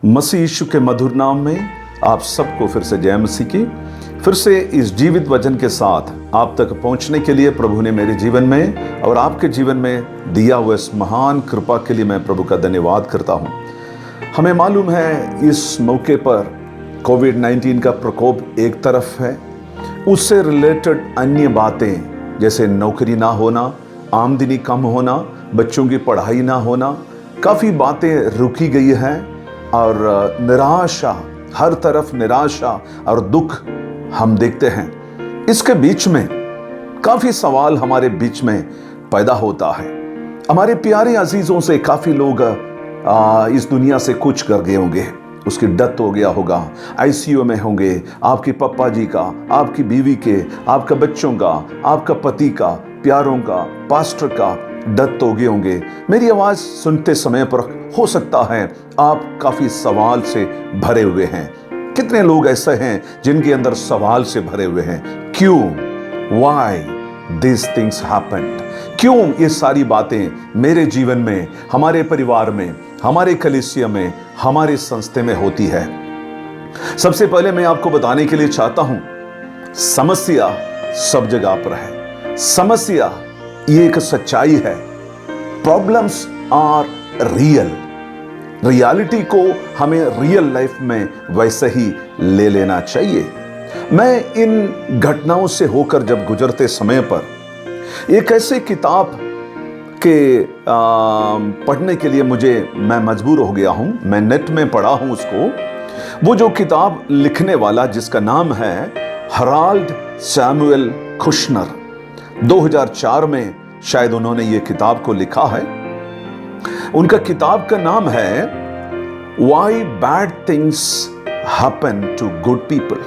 मसीह यीशु के मधुर नाम में आप सबको फिर से जय मसीह की। फिर से इस जीवित वचन के साथ आप तक पहुंचने के लिए प्रभु ने मेरे जीवन में और आपके जीवन में दिया हुआ इस महान कृपा के लिए मैं प्रभु का धन्यवाद करता हूं। हमें मालूम है इस मौके पर कोविड-19 का प्रकोप एक तरफ है, उससे रिलेटेड अन्य बातें जैसे नौकरी ना होना, आमदनी कम होना, बच्चों की पढ़ाई ना होना, काफ़ी बातें रुकी गई हैं और निराशा, हर तरफ निराशा और दुख हम देखते हैं। इसके बीच में काफ़ी सवाल हमारे बीच में पैदा होता है। हमारे प्यारे अजीज़ों से काफ़ी लोग इस दुनिया से कुछ कर गए होंगे, उसकी डेथ हो गया होगा, आईसीयू में होंगे, आपके पापा जी का, आपकी बीवी के, आपका बच्चों का, आपका पति का, प्यारों का, पास्टर का डेथ हो गए होंगे। मेरी आवाज़ सुनते समय पर हो सकता है आप काफ़ी सवाल से भरे हुए हैं। कितने लोग ऐसे हैं जिनके अंदर सवाल से भरे हुए हैं, क्यों, वाई दिस थिंग्स हैपेंड, क्यों ये सारी बातें मेरे जीवन में, हमारे परिवार में, हमारे कलीसिया में, हमारे संस्थे में होती है। सबसे पहले मैं आपको बताने के लिए चाहता हूं, समस्या सब जगह पर है। समस्या ये एक सच्चाई है। Problems are real. रियलिटी को हमें रियल लाइफ में वैसे ही ले लेना चाहिए। मैं इन घटनाओं से होकर जब गुजरते समय पर एक ऐसे किताब के पढ़ने के लिए मैं मजबूर हो गया हूं। मैं नेट में पढ़ा हूं उसको। वो जो किताब लिखने वाला जिसका नाम है हराल्ड सैमुअल कुशनर, 2004 में शायद उन्होंने ये किताब को लिखा है। उनका किताब का नाम है Why Bad Things Happen to Good People।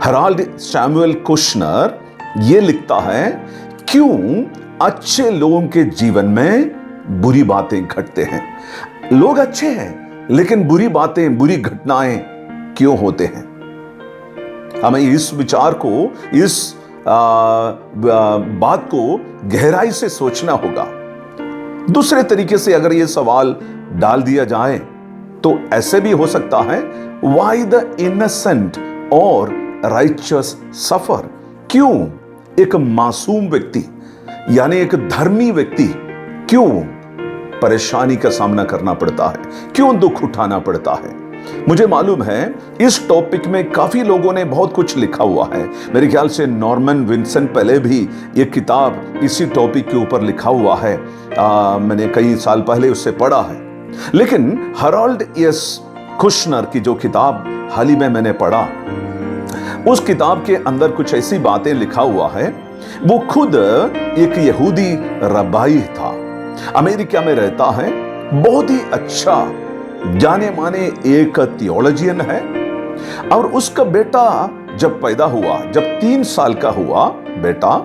Harold Samuel Kushner ये लिखता है, क्यों अच्छे लोगों के जीवन में बुरी बातें घटते हैं। लोग अच्छे हैं लेकिन बुरी बातें, बुरी घटनाएं क्यों होते हैं। हमें इस विचार को, इस बात को गहराई से सोचना होगा। दूसरे तरीके से अगर ये सवाल डाल दिया जाए तो ऐसे भी हो सकता है, व्हाई द इनोसेंट और राइचस सफर, क्यों एक मासूम व्यक्ति यानी एक धर्मी व्यक्ति क्यों परेशानी का सामना करना पड़ता है, क्यों दुख उठाना पड़ता है। मुझे मालूम है इस टॉपिक में काफी लोगों ने बहुत कुछ लिखा हुआ है। मेरे ख्याल से नॉर्मन विंसेंट पहले भी एक किताब इसी टॉपिक के ऊपर लिखा हुआ है। मैंने कई साल पहले उससे पढ़ा है। लेकिन हराल्ड एस कुशनर की जो किताब हाल ही में मैंने पढ़ा, उस किताब के अंदर कुछ ऐसी बातें लिखा हुआ है। वो खुद एक यहूदी रब्बाई था, अमेरिका में रहता है, बहुत ही अच्छा जाने माने एक थियोलॉजियन है। और उसका बेटा जब पैदा हुआ, जब 3 साल का हुआ बेटा,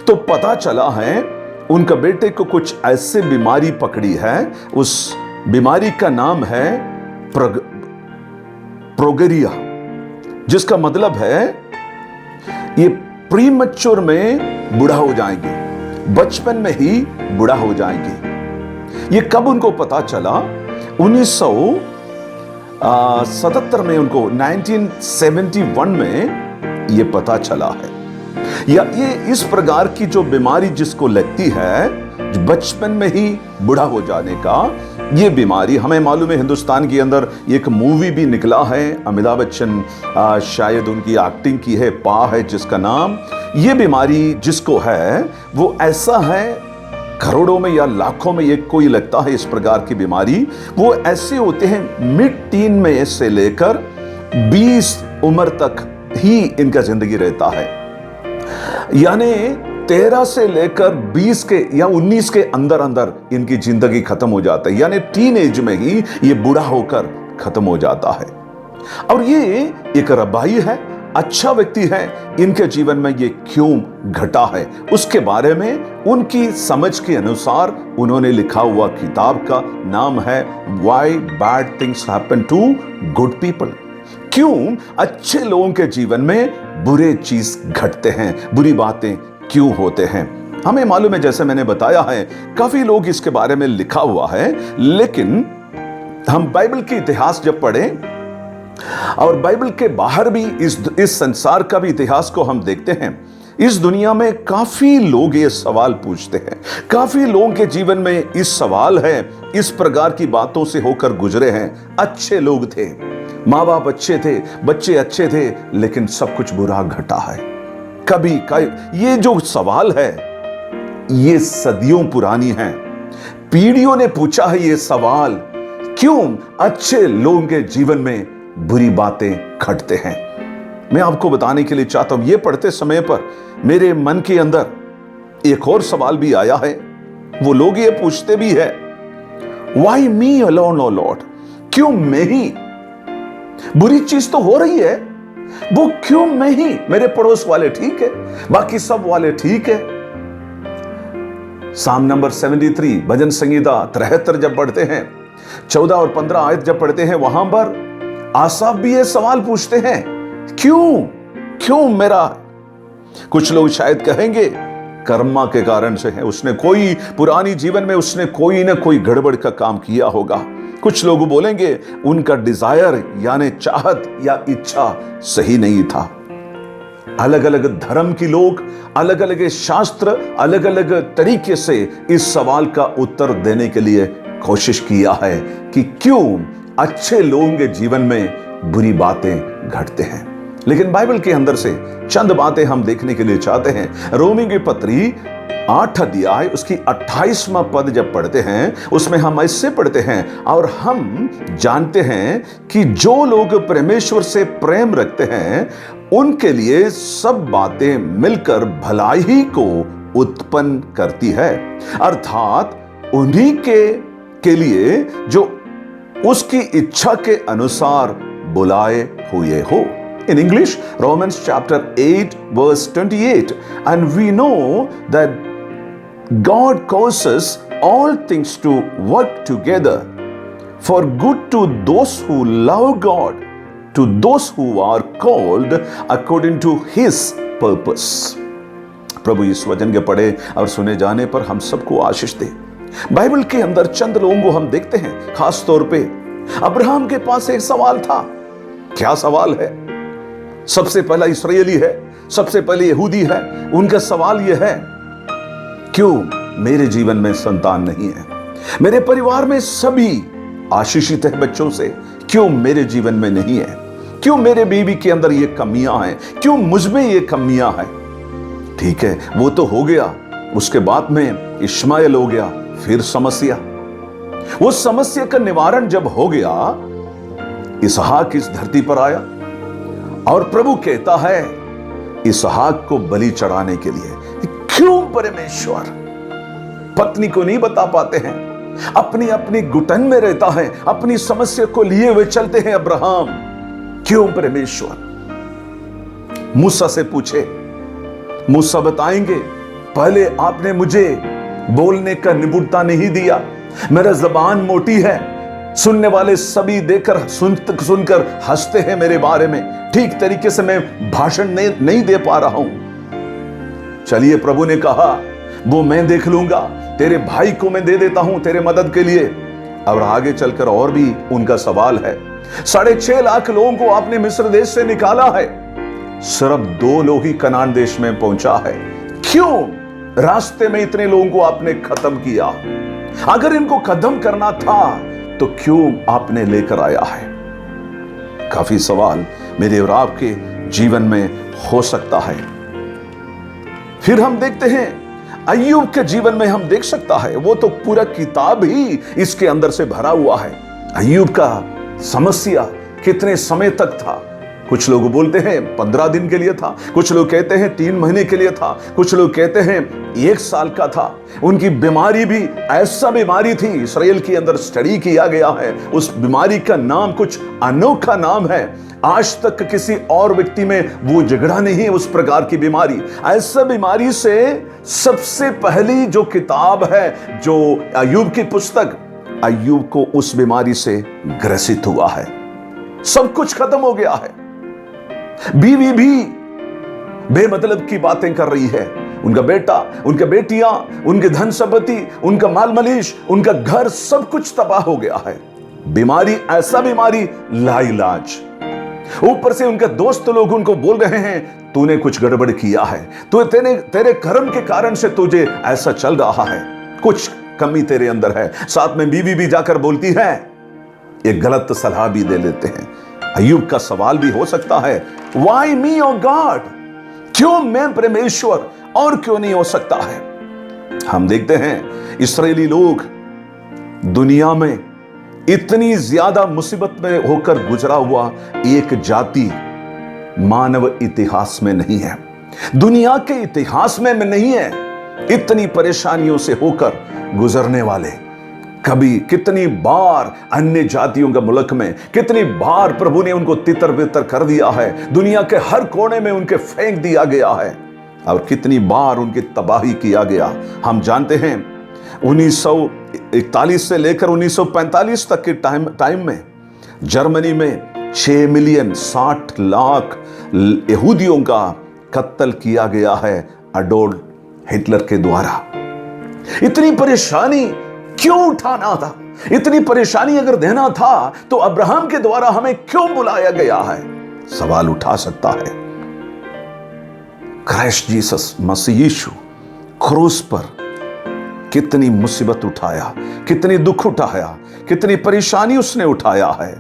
तो पता चला है उनका बेटे को कुछ ऐसे बीमारी पकड़ी है। उस बीमारी का नाम है प्रोगेरिया, जिसका मतलब है ये प्रीमैच्योर में बूढ़ा हो जाएंगे, बचपन में ही बूढ़ा हो जाएंगे। ये कब उनको पता चला? 1977 में उनको, 1971 में ये पता चला है। या ये इस प्रकार की जो बीमारी जिसको लगती है, बचपन में ही बूढ़ा हो जाने का, ये बीमारी हमें मालूम है। हिंदुस्तान के अंदर एक मूवी भी निकला है, अमिताभ बच्चन शायद उनकी एक्टिंग की है, पा है जिसका नाम। ये बीमारी जिसको है वो ऐसा है, करोड़ों में या लाखों में एक कोई लगता है इस प्रकार की बीमारी। वो ऐसे होते हैं मिड टीन में से लेकर 20 उम्र तक ही इनका जिंदगी रहता है, यानी 13 से लेकर 20 के या 19 के अंदर अंदर इनकी जिंदगी खत्म हो जाता है, यानी टीन एज में ही ये बूढ़ा होकर खत्म हो जाता है। और ये एक रब्बाई है, अच्छा व्यक्ति है, इनके जीवन में ये क्यों घटा है उसके बारे में उनकी समझ के अनुसार उन्होंने लिखा हुआ किताब का नाम है Why Bad Things Happen to Good People। क्यों अच्छे लोगों के जीवन में बुरे चीज घटते हैं, बुरी बातें क्यों होते हैं। हमें मालूम है, जैसे मैंने बताया है, काफी लोग इसके बारे में लिखा हुआ है, लेकिन हम बाइबल के इतिहास जब पढ़ें और बाइबल के बाहर भी इस संसार का भी इतिहास को हम देखते हैं, इस दुनिया में काफी लोग ये सवाल पूछते हैं, काफी लोगों के जीवन में इस सवाल है, इस प्रकार की बातों से होकर गुजरे हैं। अच्छे लोग थे, माँ बाप अच्छे थे, बच्चे अच्छे थे, लेकिन सब कुछ बुरा घटा है। कभी ये जो सवाल है ये सदियों पुरानी है, पीढ़ियों ने पूछा है ये सवाल, क्यों अच्छे लोगों के जीवन में बुरी बातें घटते हैं। मैं आपको बताने के लिए चाहता हूं, ये पढ़ते समय पर मेरे मन के अंदर एक और सवाल भी आया है। वो लोग ये पूछते भी है, why me alone O Lord, क्यों मैं ही, बुरी चीज तो हो रही है, वो क्यों मैं ही, मेरे पड़ोस वाले ठीक है, बाकी सब वाले ठीक है। साम नंबर 73 भजन संगीता 73 जब पढ़ते हैं, 14 और 15 आयत जब पढ़ते हैं, वहां पर आसाफ भी ये सवाल पूछते हैं, क्यों मेरा। कुछ लोग शायद कहेंगे कर्मा के कारण से है, उसने कोई पुरानी जीवन में उसने कोई ना कोई गड़बड़ का काम किया होगा। कुछ लोग बोलेंगे उनका डिजायर यानी चाहत या इच्छा सही नहीं था। अलग अलग धर्म के लोग, अलग अलग शास्त्र, अलग अलग तरीके से इस सवाल का उत्तर देने के लिए कोशिश किया है कि क्यों अच्छे लोगों के जीवन में बुरी बातें घटते हैं। लेकिन बाइबल के अंदर से चंद बातें हम देखने के लिए चाहते हैं। रोमी की पत्री 8 अध्याय उसकी 28वां पद जब पढ़ते हैं, उसमें हम ऐसे पढ़ते हैं, और हम जानते हैं कि जो लोग परमेश्वर से प्रेम रखते हैं उनके लिए सब बातें मिलकर भलाई को उत्पन्न करती है, अर्थात उन्हीं के लिए जो उसकी इच्छा के अनुसार बुलाए हुए हो। In English, Romans chapter 8 verse 28, and we know that God causes all things to work together for good to those who love God, to those who are called according to His purpose. प्रभु इस वचन के पढ़े और सुने जाने पर हम सबको आशीष दे। बाइबल के अंदर चंद लोगों को हम देखते हैं, खास तौर पे अब्राहम के पास एक सवाल था। क्या सवाल है? सबसे पहला इस्राएली है, सबसे पहले यहूदी है। उनका सवाल यह है, क्यों मेरे जीवन में संतान नहीं है? मेरे परिवार में सभी आशीषित है बच्चों से, क्यों मेरे जीवन में नहीं है? क्यों मेरे बीवी के अंदर ये कमियां हैं? क्यों मुझ में ये कमियां हैं? ठीक है, वो तो हो गया। उसके बाद में इश्माएल हो गया, फिर समस्या। वो समस्या का निवारण जब हो गया, इसहाक इस धरती पर आया और प्रभु कहता है इसहाक को बलि चढ़ाने के लिए। क्यों परमेश्वर पत्नी को नहीं बता पाते हैं? अपनी अपनी घुटन में रहता है, अपनी समस्या को लिए हुए चलते हैं अब्राहम। क्यों परमेश्वर? मूसा से पूछे, मूसा बताएंगे, पहले आपने मुझे बोलने का निपुणता नहीं दिया, मेरा जबान मोटी है, सुनने वाले सभी देकर सुनकर हंसते हैं मेरे बारे में, ठीक तरीके से मैं भाषण नहीं दे पा रहा हूं। चलिए, प्रभु ने कहा वो मैं देख लूंगा, तेरे भाई को मैं दे देता हूं तेरे मदद के लिए। और आगे चलकर और भी उनका सवाल है, 6.5 लाख लोगों को आपने मिस्र देश से निकाला है, सिर्फ 2 लोग ही कनान देश में पहुंचा है। क्यों रास्ते में इतने लोगों को आपने खत्म किया? अगर इनको खत्म करना था तो क्यों आपने लेकर आया है? काफी सवाल मेरे और आपके जीवन में हो सकता है। फिर हम देखते हैं अय्यूब के जीवन में, हम देख सकता है, वो तो पूरा किताब ही इसके अंदर से भरा हुआ है। अय्यूब का समस्या कितने समय तक था? कुछ लोग बोलते हैं 15 दिन के लिए था, कुछ लोग कहते हैं 3 महीने के लिए था, कुछ लोग कहते हैं 1 साल का था। उनकी बीमारी भी ऐसा बीमारी थी, इस्राएल के अंदर स्टडी किया गया है, उस बीमारी का नाम कुछ अनोखा नाम है। आज तक किसी और व्यक्ति में वो झगड़ा नहीं है, उस प्रकार की बीमारी। ऐसा बीमारी से सबसे पहली जो किताब है, जो अय्यूब की पुस्तक, अय्यूब को उस बीमारी से ग्रसित हुआ है। सब कुछ खत्म हो गया है। बीवी भी बेमतलब की बातें कर रही है, उनका बेटा, उनके बेटियां, उनके धन संपत्ति, उनका माल मलीश, उनका घर, सब कुछ तबाह हो गया है। बीमारी, ऐसा बीमारी लाइलाज। ऊपर से उनके दोस्त लोग उनको बोल रहे हैं तूने कुछ गड़बड़ किया है, तो तेरे कर्म के कारण से तुझे ऐसा चल रहा है, कुछ कमी तेरे अंदर है। साथ में बीवी भी जाकर बोलती है, एक गलत सलाह भी दे लेते हैं। अय्यूब का सवाल भी हो सकता है, वाई मी ओ गॉड, क्यों मैं परमेश्वर, और क्यों नहीं हो सकता है। हम देखते हैं इस्राएली लोग दुनिया में इतनी ज्यादा मुसीबत में होकर गुजरा हुआ एक जाति मानव इतिहास में नहीं है, दुनिया के इतिहास में नहीं है। इतनी परेशानियों से होकर गुजरने वाले, कभी कितनी बार अन्य जातियों के मुल्क में, कितनी बार प्रभु ने उनको तितर बितर कर दिया है, दुनिया के हर कोने में उनके फेंक दिया गया है, और कितनी बार उनकी तबाही किया गया। हम जानते हैं 1941 से लेकर 1945 तक के टाइम में जर्मनी में 6 मिलियन 60 लाख यहूदियों का कत्ल किया गया है एडोल्फ हिटलर के द्वारा। इतनी परेशानी क्यों उठाना था? इतनी परेशानी अगर देना था तो अब्राहम के द्वारा हमें क्यों बुलाया गया है? सवाल उठा सकता है। क्राइस्ट जीसस, मसीह यीशु क्रूस पर कितनी मुसीबत उठाया, कितनी दुख उठाया, कितनी परेशानी उसने उठाया है।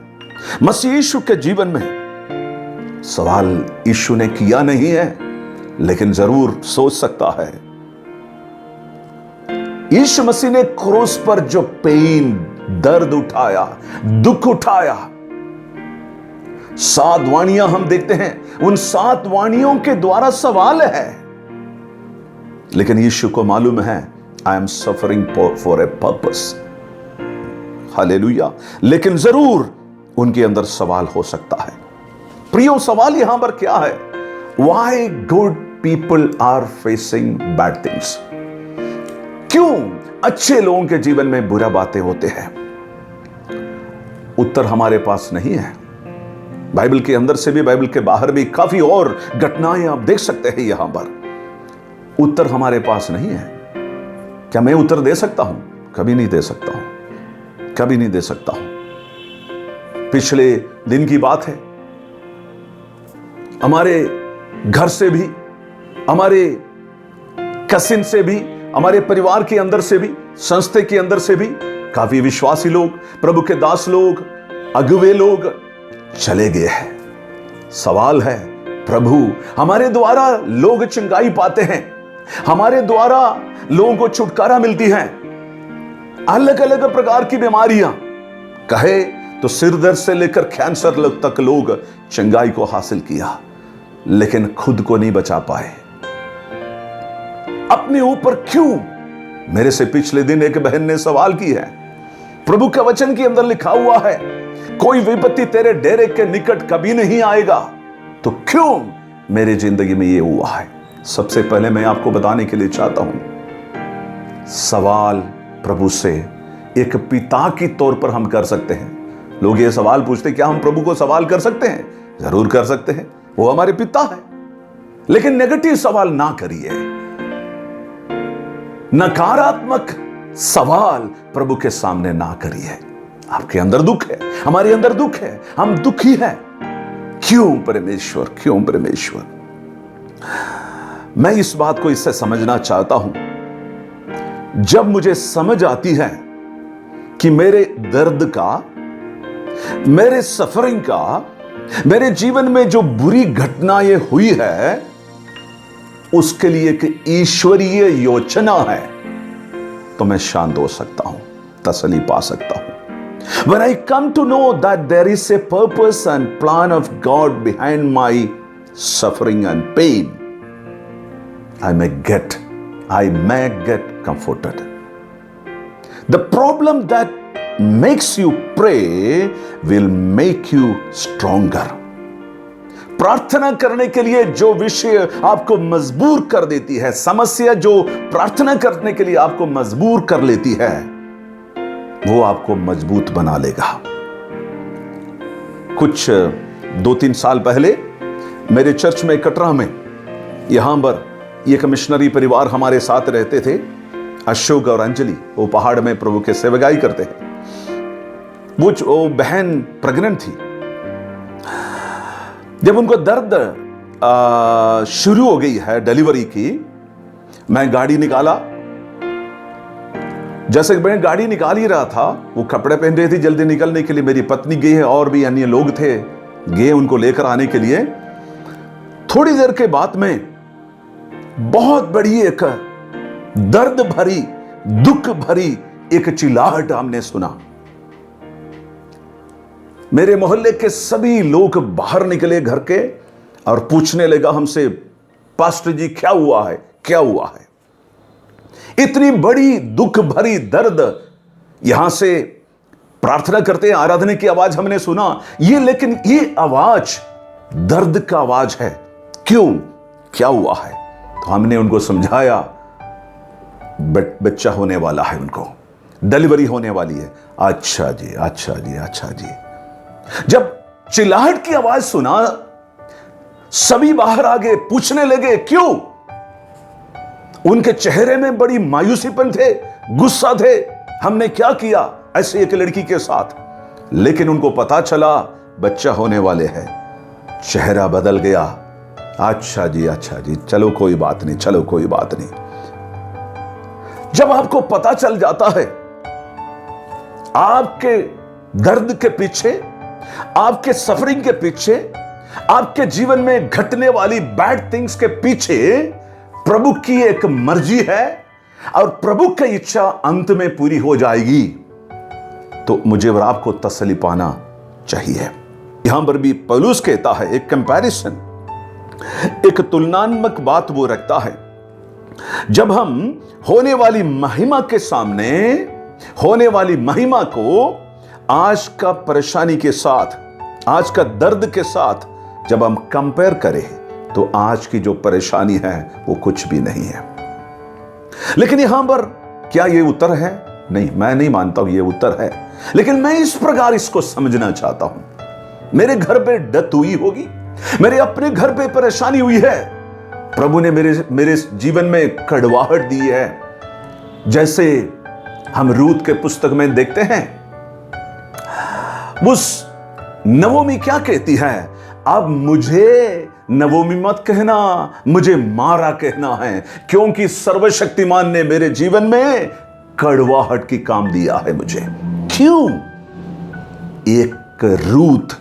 मसीह यीशु के जीवन में सवाल यीशु ने किया नहीं है, लेकिन जरूर सोच सकता है। यीशु मसीह ने क्रूस पर जो पेन, दर्द उठाया, दुख उठाया, 7 वाणियां हम देखते हैं, उन 7 वाणियों के द्वारा सवाल है, लेकिन यीशु को मालूम है I am suffering for a purpose. Hallelujah. लेकिन जरूर उनके अंदर सवाल हो सकता है। प्रियो, सवाल यहां पर क्या है? Why good people are facing bad things? क्यों अच्छे लोगों के जीवन में बुरा बातें होते हैं? उत्तर हमारे पास नहीं है। बाइबल के अंदर से भी, बाइबल के बाहर भी काफी और घटनाएं आप देख सकते हैं। यहां पर उत्तर हमारे पास नहीं है। क्या मैं उत्तर दे सकता हूं? कभी नहीं दे सकता हूं, कभी नहीं दे सकता हूं। पिछले दिन की बात है, हमारे घर से भी, हमारे कसिन से भी, हमारे परिवार के अंदर से भी, संस्था के अंदर से भी काफी विश्वासी लोग, प्रभु के दास लोग, अगुवे लोग चले गए हैं। सवाल है, प्रभु हमारे द्वारा लोग चंगाई पाते हैं, हमारे द्वारा लोगों को छुटकारा मिलती है, अलग अलग प्रकार की बीमारियां, कहे तो सिर दर्द से लेकर कैंसर तक लोग चंगाई को हासिल किया, लेकिन खुद को नहीं बचा पाए। अपने ऊपर क्यों? मेरे से पिछले दिन एक बहन ने सवाल की है। प्रभु के वचन के अंदर लिखा हुआ है, कोई विपत्ति तेरे डेरे के निकट कभी नहीं आएगा, तो क्यों मेरी जिंदगी में यह हुआ है? सबसे पहले मैं आपको बताने के लिए चाहता हूं, सवाल प्रभु से एक पिता की तौर पर हम कर सकते हैं। लोग ये सवाल पूछते, क्या हम प्रभु को सवाल कर सकते हैं? जरूर कर सकते हैं, वो हमारे पिता है। लेकिन नेगेटिव सवाल ना करिए, नकारात्मक सवाल प्रभु के सामने ना करिए। आपके अंदर दुख है, हमारे अंदर दुख है, हम दुखी हैं। क्यों परमेश्वर, क्यों परमेश्वर? मैं इस बात को इससे समझना चाहता हूं, जब मुझे समझ आती है कि मेरे दर्द का, मेरे सफरिंग का, मेरे जीवन में जो बुरी घटनाएं हुई है, उसके लिए एक ईश्वरीय योजना है, तो मैं शांत हो सकता हूं, तसल्ली पा सकता हूं। When I come to know that there is a purpose and plan of God behind my suffering and pain, I may get comforted. The problem that makes you pray will make you stronger. प्रार्थना करने के लिए जो विषय आपको मजबूर कर देती है, समस्या जो प्रार्थना करने के लिए आपको मजबूर कर लेती है, वो आपको मजबूत बना लेगा। कुछ 2-3 साल पहले मेरे चर्च में, कटरा में, यहां पर एक मिशनरी परिवार हमारे साथ रहते थे, अशोक और अंजलि। वो पहाड़ में प्रभु के सेवकाई करते हैं। वो बहन प्रेग्नेंट थी। जब उनको दर्द शुरू हो गई है डिलीवरी की, मैं गाड़ी निकाला। जैसे मैं गाड़ी निकाल ही रहा था, वो कपड़े पहन रही थी जल्दी निकलने के लिए, मेरी पत्नी गई है और भी अन्य लोग थे, गए उनको लेकर आने के लिए। थोड़ी देर के बाद में बहुत बड़ी एक दर्द भरी, दुख भरी एक चिल्लाहट हमने सुना। मेरे मोहल्ले के सभी लोग बाहर निकले घर के और पूछने लगा हमसे, पास्टर जी क्या हुआ है, क्या हुआ है? इतनी बड़ी दुख भरी दर्द, यहां से प्रार्थना करते हैं, आराधना की आवाज हमने सुना ये, लेकिन ये आवाज दर्द का आवाज है। क्यों, क्या हुआ है? तो हमने उनको समझाया, बच्चा होने वाला है, उनको डिलीवरी होने वाली है। अच्छा जी, अच्छा जी, अच्छा जी। जब चिल्लाहट की आवाज सुना, सभी बाहर आ गए, पूछने लगे क्यों। उनके चेहरे में बड़ी मायूसीपन थे, गुस्सा थे, हमने क्या किया ऐसे एक लड़की के साथ। लेकिन उनको पता चला बच्चा होने वाले हैं, चेहरा बदल गया। अच्छा जी, अच्छा जी, चलो कोई बात नहीं, चलो कोई बात नहीं। जब आपको पता चल जाता है आपके दर्द के पीछे, आपके सफरिंग के पीछे, आपके जीवन में घटने वाली बैड थिंग्स के पीछे प्रभु की एक मर्जी है और प्रभु की इच्छा अंत में पूरी हो जाएगी, तो मुझे और आपको तसल्ली पाना चाहिए। यहां पर भी पौलुस कहता है, एक कंपैरिजन, एक तुलनात्मक बात वो रखता है। जब हम होने वाली महिमा के सामने, होने वाली महिमा को आज का परेशानी के साथ, आज का दर्द के साथ जब हम कंपेयर करें, तो आज की जो परेशानी है वो कुछ भी नहीं है। लेकिन यहां पर क्या ये उत्तर है? नहीं, मैं नहीं मानता हूं ये उत्तर है, लेकिन मैं इस प्रकार इसको समझना चाहता हूं। मेरे घर पे डेथ हुई होगी, मेरे अपने घर पे परेशानी हुई है, प्रभु ने मेरे जीवन में कड़वाहट दी है। जैसे हम रूत के पुस्तक में देखते हैं, उस नवोमी क्या कहती है, अब मुझे नवोमी मत कहना, मुझे मारा कहना है, क्योंकि सर्वशक्तिमान ने मेरे जीवन में कड़वाहट की काम दिया है मुझे। क्यों? एक रूत,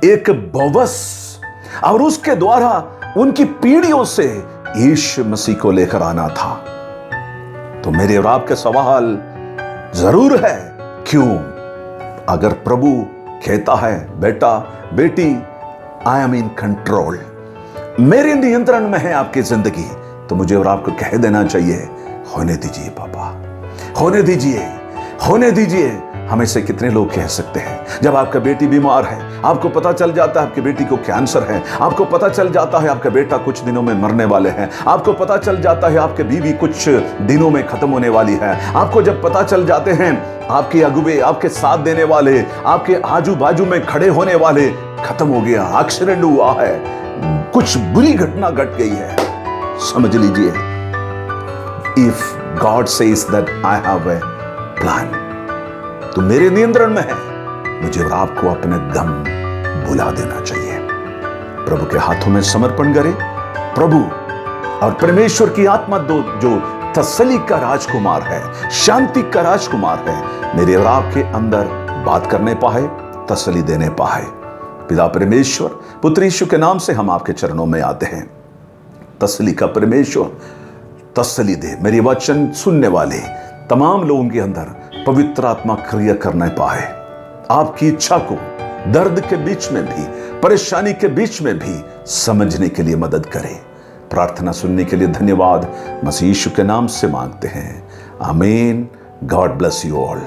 एक बोवस, और उसके द्वारा उनकी पीढ़ियों से यीशु मसीह को लेकर आना था। तो मेरे और आपके सवाल जरूर है, क्यों? अगर प्रभु कहता है, बेटा बेटी आई एम इन कंट्रोल, मेरे नियंत्रण में है आपकी जिंदगी, तो मुझे और आपको कह देना चाहिए, होने दीजिए पापा, होने दीजिए, होने दीजिए। हमें से कितने लोग कह सकते हैं, जब आपका बेटी बीमार है, आपको पता चल जाता है आपकी बेटी को कैंसर है, आपको पता चल जाता है आपका बेटा कुछ दिनों में मरने वाले हैं, आपको पता चल जाता है आपके बीवी कुछ दिनों में खत्म होने वाली है, आपको जब पता चल जाते हैं आपके अगुवे, आपके साथ देने वाले, आपके आजू बाजू में खड़े होने वाले खत्म हो गया, एक्सीडेंट हुआ है, कुछ बुरी घटना घट गई है, समझ लीजिए, if God says that I have a plan, तो मेरे नियंत्रण में है, मुझे और आपको अपने गम भुला देना चाहिए, प्रभु के हाथों में समर्पण करें। प्रभु और परमेश्वर की आत्मा दो, जो तसल्ली का राजकुमार है, शांति का राजकुमार है, मेरे और आपके अंदर बात करने पाए, तसल्ली देने पाए। पिता परमेश्वर, पुत्र यीशु के नाम से हम आपके चरणों में आते हैं। तसल्ली का परमेश्वर तसल्ली दे, मेरी वचन सुनने वाले तमाम लोगों के अंदर पवित्र आत्मा क्रिया करने पाए, आपकी इच्छा को दर्द के बीच में भी, परेशानी के बीच में भी समझने के लिए मदद करें। प्रार्थना सुनने के लिए धन्यवाद, मसीह यीशु के नाम से मांगते हैं, आमीन। God bless you all.